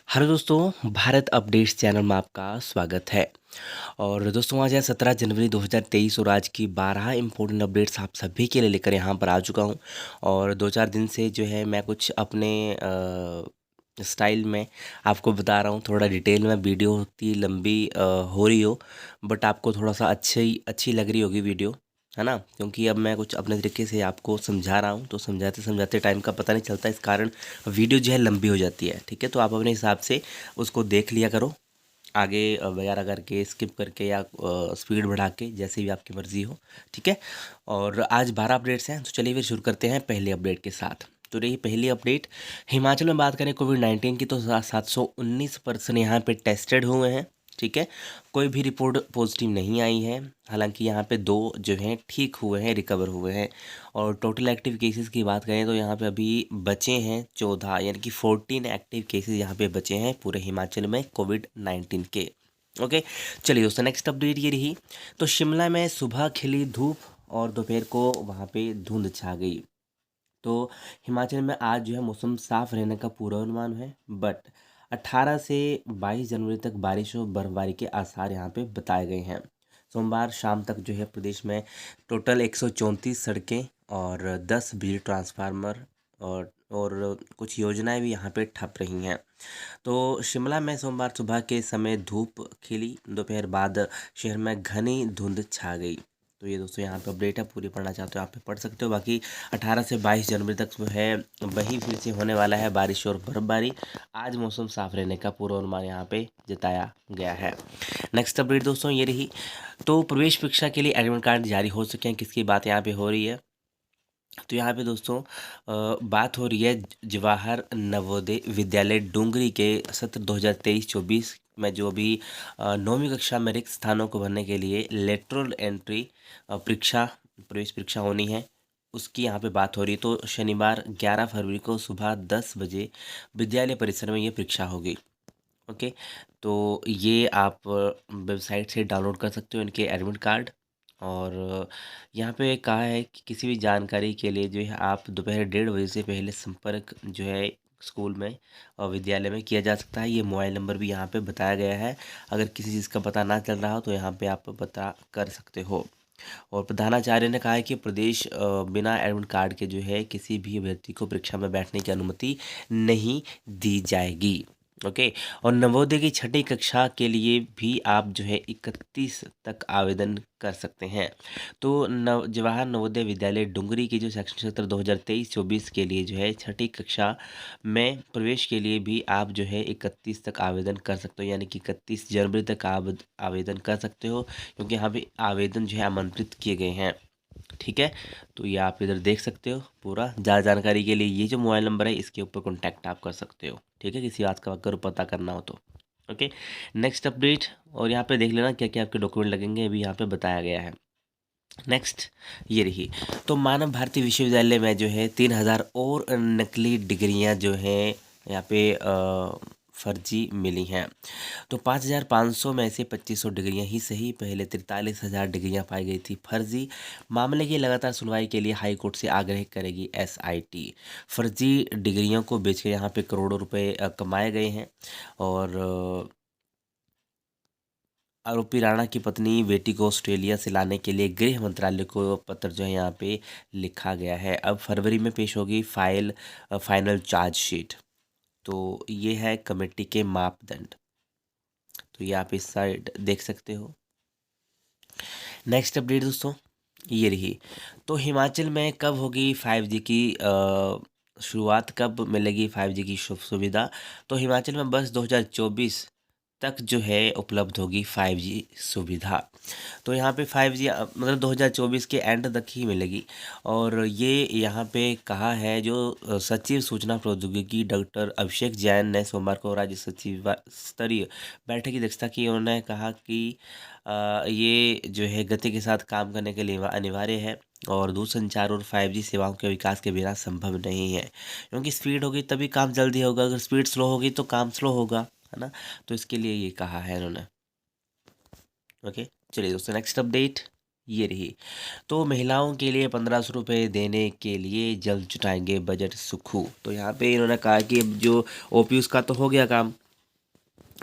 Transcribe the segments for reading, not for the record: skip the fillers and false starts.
Hello दोस्तों, Bharat updates channel में आपका स्वागत है। और दोस्तों आज है 17 जनवरी 2023 और आज की 12 इम्पोर्टेंट अपडेट्स आप सभी के लिए लेकर यहाँ पर आ चुका हूँ। और 2-4 दिन से जो है मैं कुछ अपने स्टाइल में आपको बता रहा हूँ, थोड़ा डिटेल में वीडियो उतनी लंबी हो रही हो, बट आपको थोड़ा सा अच्छी लग रही होगी वीडियो, है ना? क्योंकि अब मैं कुछ अपने तरीके से आपको समझा रहा हूँ, तो समझाते समझाते टाइम का पता नहीं चलता, इस कारण वीडियो जो है लंबी हो जाती है। ठीक है, तो आप अपने हिसाब से उसको देख लिया करो, आगे वगैरह करके, स्किप करके या स्पीड बढ़ा के, जैसे भी आपकी मर्ज़ी हो। ठीक है, और आज 12 अपडेट्स हैं, तो चलिए फिर शुरू करते हैं पहले अपडेट के साथ। तो रही पहली अपडेट, हिमाचल में बात करें कोविड-19 की, तो 719 पर्सन यहाँ पे टेस्टेड हुए हैं। ठीक है, कोई भी रिपोर्ट पॉजिटिव नहीं आई है। हालांकि यहाँ पे 2 जो हैं ठीक हुए हैं, रिकवर हुए हैं। और टोटल एक्टिव केसेस की बात करें तो यहाँ पे अभी बचे हैं 14, यानी कि 14 एक्टिव केसेस यहाँ पे बचे हैं पूरे हिमाचल में कोविड-19 के। ओके, चलिए दोस्तों नेक्स्ट अपडेट ये रही। तो शिमला में सुबह खिली धूप और दोपहर को वहाँ पे धुंध छा गई। तो हिमाचल में आज जो है मौसम साफ रहने का पूर्वानुमान है, बट 18 से 22 जनवरी तक बारिश और बर्फबारी के आसार यहाँ पे बताए गए हैं। सोमवार शाम तक जो है प्रदेश में टोटल 134 सड़कें और 10 बिजली ट्रांसफार्मर और कुछ योजनाएं भी यहाँ पे ठप रही हैं। तो शिमला में सोमवार सुबह के समय धूप खिली, दोपहर बाद शहर में घनी धुंध छा गई। तो ये दोस्तों यहाँ पे अपडेट है, पूरी पढ़ना चाहते हो आप पे पढ़ सकते हो। बाकी 18 से 22 जनवरी तक जो है वही फिर से होने वाला है बारिश और बर्फबारी। आज मौसम साफ रहने का पूर्वानुमान यहाँ पे जताया गया है। नेक्स्ट अपडेट दोस्तों ये रही। तो प्रवेश परीक्षा के लिए एडमिट कार्ड जारी हो चुके हैं, किसकी बात यहाँ पे हो रही है? तो यहाँ पे दोस्तों बात हो रही है जवाहर नवोदय विद्यालय डूंगरी के सत्र 2023-24 में, जो भी 9वीं कक्षा में रिक्त स्थानों को भरने के लिए लेटरल एंट्री परीक्षा, प्रवेश परीक्षा होनी है, उसकी यहाँ पे बात हो रही है। तो शनिवार 11 फरवरी को सुबह 10 बजे विद्यालय परिसर में ये परीक्षा होगी। ओके, तो ये आप वेबसाइट से डाउनलोड कर सकते हो इनके एडमिट कार्ड। और यहाँ पे कहा है कि किसी भी जानकारी के लिए जो है आप दोपहर 1:30 बजे से पहले संपर्क जो है स्कूल में और विद्यालय में किया जा सकता है। ये मोबाइल नंबर भी यहाँ पे बताया गया है। अगर किसी चीज़ का पता ना चल रहा हो तो यहाँ पे आप पता कर सकते हो। और प्रधानाचार्य ने कहा है कि प्रदेश बिना एडमिट कार्ड के जो है किसी भी अभ्यर्थी को परीक्षा में बैठने की अनुमति नहीं दी जाएगी। ओके, और नवोदय की छठी कक्षा के लिए भी आप जो है 31 तक आवेदन कर सकते हैं। तो जवाहर नवोदय विद्यालय डुंगरी की जो शैक्षणिक सत्र 2023-24 के लिए जो है छठी कक्षा में प्रवेश के लिए भी आप जो है 31 तक आवेदन कर सकते हो, यानी कि 31 जनवरी तक आवेदन कर सकते हो, क्योंकि यहाँ पे आवेदन जो है आमंत्रित किए गए हैं। ठीक है, तो ये आप इधर देख सकते हो पूरा। ज़्यादा जानकारी के लिए ये जो मोबाइल नंबर है इसके ऊपर कॉन्टैक्ट आप कर सकते हो। ठीक है, किसी बात का अगर पता करना हो तो। ओके, नेक्स्ट अपडेट, और यहाँ पे देख लेना क्या क्या आपके डॉक्यूमेंट लगेंगे, अभी यहाँ पे बताया गया है। नेक्स्ट ये रही। तो मानव भारती विश्वविद्यालय में जो है 3000 और नकली डिग्रियां जो हैं यहाँ पे फर्जी मिली हैं। तो 5500 में से 2500 डिग्रियां ही सही, पहले 43,000 डिग्रियां पाई गई थी फर्जी। मामले की लगातार सुनवाई के लिए हाई कोर्ट से आग्रह करेगी एसआईटी। फर्जी डिग्रियों को बेचकर यहाँ पे करोड़ों रुपए कमाए गए हैं। और आरोपी राणा की पत्नी बेटी को ऑस्ट्रेलिया से लाने के लिए गृह मंत्रालय को पत्र जो है यहाँ पे लिखा गया है। अब फरवरी में पेश होगी फाइनल चार्जशीट। तो ये है कमेटी के मापदंड, तो ये आप इस साइड देख सकते हो। नेक्स्ट अपडेट दोस्तों ये रही। तो हिमाचल में कब होगी 5G की शुरुआत, कब मिलेगी 5G की सुविधा? तो हिमाचल में बस 2024 तक जो है उपलब्ध होगी 5G सुविधा। तो यहाँ पे 5G मतलब 2024 के एंड तक ही मिलेगी। और ये यहाँ पे कहा है जो सचिव सूचना प्रौद्योगिकी डॉक्टर अभिषेक जैन ने सोमवार को राज्य सचिव स्तरीय बैठक की अध्यक्षता की। उन्होंने कहा कि ये जो है गति के साथ काम करने के लिए अनिवार्य है और दूरसंचार और 5G सेवाओं के विकास के बिना संभव नहीं है, क्योंकि स्पीड होगी तभी काम जल्दी होगा, अगर स्पीड स्लो होगी तो काम स्लो होगा, है ना? तो इसके लिए ये कहा है इन्होंने। ओके, चलिए दोस्तों नेक्स्ट अपडेट ये रही। तो महिलाओं के लिए 1500 रुपये देने के लिए जल्द जुटाएंगे बजट सुखू। तो यहाँ पे इन्होंने कहा कि अब जो ओपीयूज का तो हो गया काम,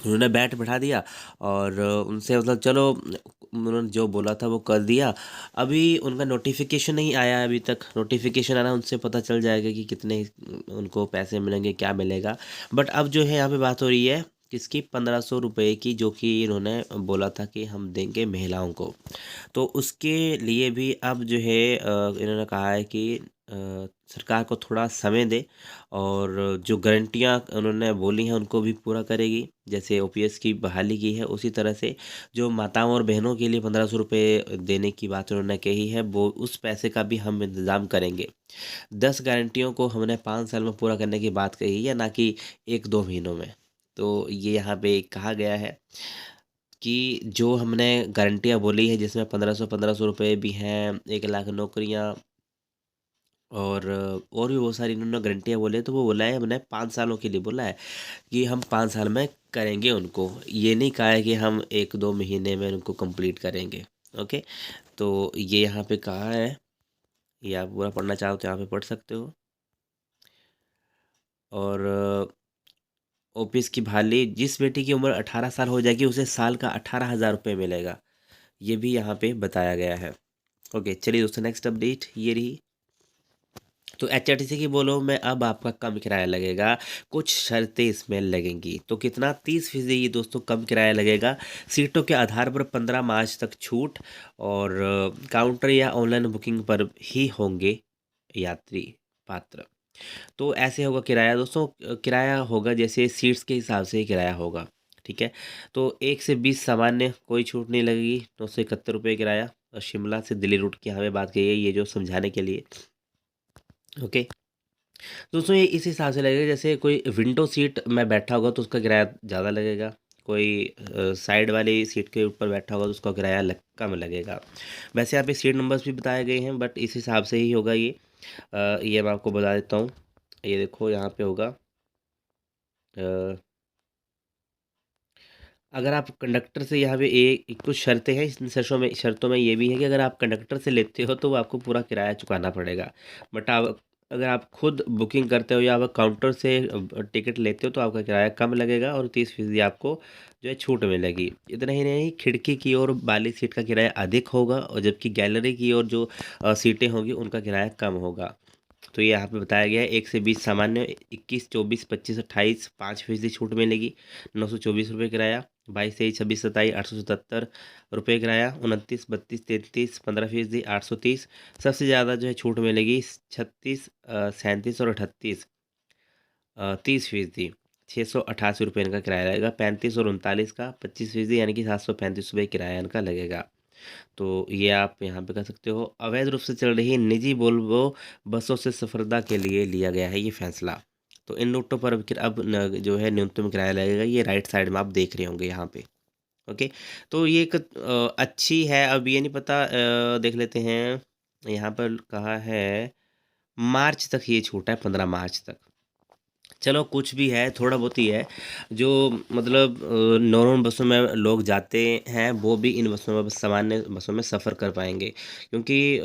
उन्होंने बैठ बैठा दिया और उनसे मतलब चलो उन्होंने जो बोला था वो कर दिया। अभी उनका नोटिफिकेशन नहीं आया है, अभी तक नोटिफिकेशन आना उनसे पता चल जाएगा कि कितने उनको पैसे मिलेंगे, क्या मिलेगा। बट अब जो है यहाँ पे बात हो रही है किसकी, 1500 रुपये की, जो कि इन्होंने बोला था कि हम देंगे महिलाओं को। तो उसके लिए भी अब जो है इन्होंने कहा है कि सरकार को थोड़ा समय दे और जो गारंटियाँ उन्होंने बोली हैं उनको भी पूरा करेगी। जैसे ओपीएस की बहाली की है उसी तरह से जो माताओं और बहनों के लिए 1500 रुपये देने की बात उन्होंने कही है, वो उस पैसे का भी हम इंतज़ाम करेंगे। 10 गारंटियों को हमने 5 साल में पूरा करने की बात कही है, ना कि 1-2 महीनों में। तो ये यहाँ पे कहा गया है कि जो हमने गारंटियाँ बोली है जिसमें 1500 रुपये भी हैं, 1 लाख नौकरियाँ और भी बहुत सारी इन्होंने गारंटियाँ बोली है। तो वो बोला है हमने 5 सालों के लिए बोला है कि हम 5 साल में करेंगे उनको। ये नहीं कहा है कि हम 1-2 महीने में उनको कंप्लीट करेंगे। ओके, तो ये यहाँ पे कहा है, ये आप पूरा पढ़ना चाहो तो यहाँ पे पढ़ सकते हो। और ओपीएस की बहाली, जिस बेटी की उम्र 18 साल हो जाएगी उसे साल का 18,000 रुपये मिलेगा। ये भी यहाँ पे बताया गया है। ओके चलिए दोस्तों, नेक्स्ट अपडेट ये रही। तो एचआरटीसी की बोलो में अब आपका कम किराया लगेगा, कुछ शर्तें इसमें लगेंगी। तो कितना, 30% ये दोस्तों कम किराया लगेगा। सीटों के आधार पर 15 मार्च तक छूट और काउंटर या ऑनलाइन बुकिंग पर ही होंगे यात्री पात्र। तो ऐसे होगा किराया दोस्तों, किराया होगा जैसे सीट्स के हिसाब से ही किराया होगा। ठीक है, तो 1 से 20 सामान्य, कोई छूट नहीं लगेगी। 971 रुपये किराया। और शिमला से दिल्ली रूट की हमें बात की है, ये जो समझाने के लिए। ओके दोस्तों, ये इस हिसाब से लगेगा जैसे कोई विंडो सीट में बैठा होगा तो उसका किराया ज़्यादा लगेगा। कोई साइड वाली सीट के ऊपर बैठा होगा तो उसका किराया कम लगेगा। वैसे यहाँ पे सीट नंबर्स भी बताए गए हैं, बट इस हिसाब से ही होगा ये। ये मैं आपको बता देता हूँ। ये देखो यहाँ पे होगा, अ, अगर आप कंडक्टर से, यहाँ पे एक कुछ शर्तें हैं, इन शर्तों में ये भी है कि अगर आप कंडक्टर से लेते हो तो वो आपको पूरा किराया चुकाना पड़ेगा। बट आप अगर आप खुद बुकिंग करते हो या आप काउंटर से टिकट लेते हो तो आपका किराया कम लगेगा और 30% आपको जो है छूट मिलेगी। इतना ही नहीं, खिड़की की ओर वाली सीट का किराया अधिक होगा और जबकि गैलरी की ओर जो सीटें होंगी उनका किराया कम होगा। तो ये यहाँ पे बताया गया है, 1 से 20 सामान्य, 21, 24, 25, 28 5% छूट मिलेगी। 924 रुपये किराया। 22, 23, 26, 27 877 रुपये किराया। 29, 32, 33 15% 830। सबसे ज़्यादा जो है छूट मिलेगी 36, 37 और 38, 30%, 688 रुपये इनका किराया लगेगा। 35 और 39 का 25% यानी कि 735 रुपये किराया इनका लगेगा। तो ये आप यहाँ पे कर सकते हो। अवैध रूप से चल रही निजी वोल्वो बसों से सफरदा के लिए लिया गया है ये फैसला। तो इन रूटों पर अब जो है न्यूनतम किराया लगेगा, ये राइट साइड में आप देख रहे होंगे यहाँ पे। ओके, तो ये एक अच्छी है। अब ये नहीं पता, देख लेते हैं। यहाँ पर कहा है मार्च तक ये छूट है, 15 मार्च तक। चलो कुछ भी है, थोड़ा बहुत ही है। जो मतलब नॉर्मल बसों में लोग जाते हैं वो भी इन बसों में, सामान्य बसों में सफ़र कर पाएंगे, क्योंकि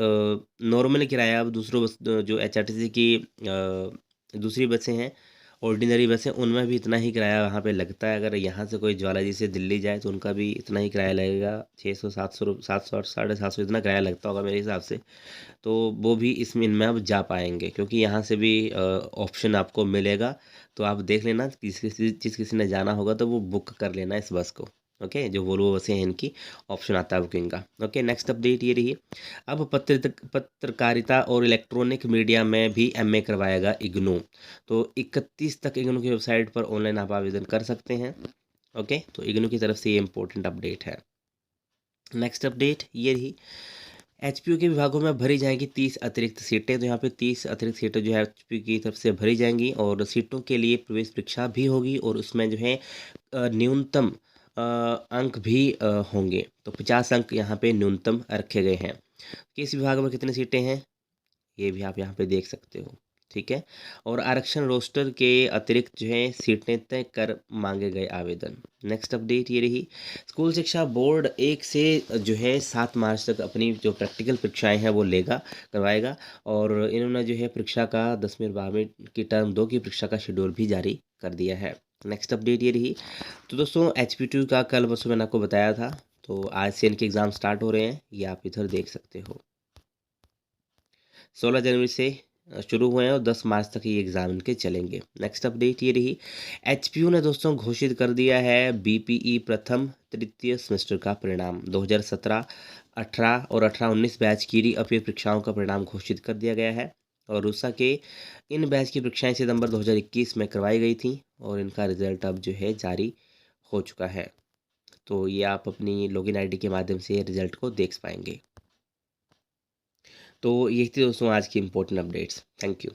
नॉर्मल किराया अब दूसरों बस जो एचआरटीसी की दूसरी बसें हैं, ऑर्डिनरी बसें, उनमें भी इतना ही किराया वहाँ पे लगता है। अगर यहाँ से कोई ज्वालाजी से दिल्ली जाए तो उनका भी इतना ही किराया लगेगा, 600 700 700 750 इतना किराया लगता होगा मेरे हिसाब से। तो वो भी इसमें इनमें अब जा पाएंगे क्योंकि यहाँ से भी ऑप्शन आपको मिलेगा। तो आप देख लेना, किसी ने जाना होगा तो वो बुक कर लेना इस बस को। ओके, जो वोल्वो बसें हैं इनकी ऑप्शन आता है बुकिंग का। ओके, नेक्स्ट अपडेट ये रही। अब पत्रकारिता और इलेक्ट्रॉनिक मीडिया में भी एमए करवाएगा इग्नू। तो 31 तक इग्नू की वेबसाइट पर ऑनलाइन आप आवेदन कर सकते हैं। ओके, तो इग्नू की तरफ से ये इंपॉर्टेंट अपडेट है। नेक्स्ट अपडेट ये रही। एचपीयू के विभागों में भरी जाएंगी 30 अतिरिक्त सीटें। तो यहाँ पे 30 अतिरिक्त सीटें जो है एचपीयू की तरफ से भरी जाएंगी और सीटों के लिए प्रवेश परीक्षा भी होगी और उसमें जो है न्यूनतम अंक भी होंगे। तो 50 अंक यहाँ पे न्यूनतम रखे गए हैं। किस विभाग में कितनी सीटें हैं ये भी आप यहाँ पे देख सकते हो। ठीक है, और आरक्षण रोस्टर के अतिरिक्त जो है सीटें तय कर मांगे गए आवेदन। नेक्स्ट अपडेट ये रही। स्कूल शिक्षा बोर्ड 1 से जो है 7 मार्च तक अपनी जो प्रैक्टिकल परीक्षाएं हैं वो करवाएगा। और इन्होंने जो है परीक्षा का 10वीं और 12वीं की टर्म 2 की परीक्षा का शेड्यूल भी जारी कर दिया है। नेक्स्ट अपडेट ये रही। तो दोस्तों HP2 का कल बस मैंने आपको बताया था, तो आज से इनके एग्ज़ाम स्टार्ट हो रहे हैं, ये आप इधर देख सकते हो। 16 जनवरी से शुरू हुए हैं और 10 मार्च तक ये एग्ज़ाम इनके चलेंगे। नेक्स्ट अपडेट ये रही। HPU ने दोस्तों घोषित कर दिया है BPE प्रथम तृतीय सेमेस्टर का परिणाम। 2017, 18 और 18-19 बैच की री-अपीयर परीक्षाओं का परिणाम घोषित कर दिया गया है। और रूसा के इन बैच की परीक्षाएं सितंबर 2021 में करवाई गई थी और इनका रिजल्ट अब जो है जारी हो चुका है। तो ये आप अपनी लॉगिन आईडी के माध्यम से रिजल्ट को देख पाएंगे। तो ये थी दोस्तों आज की इम्पोर्टेंट अपडेट्स। Thank you.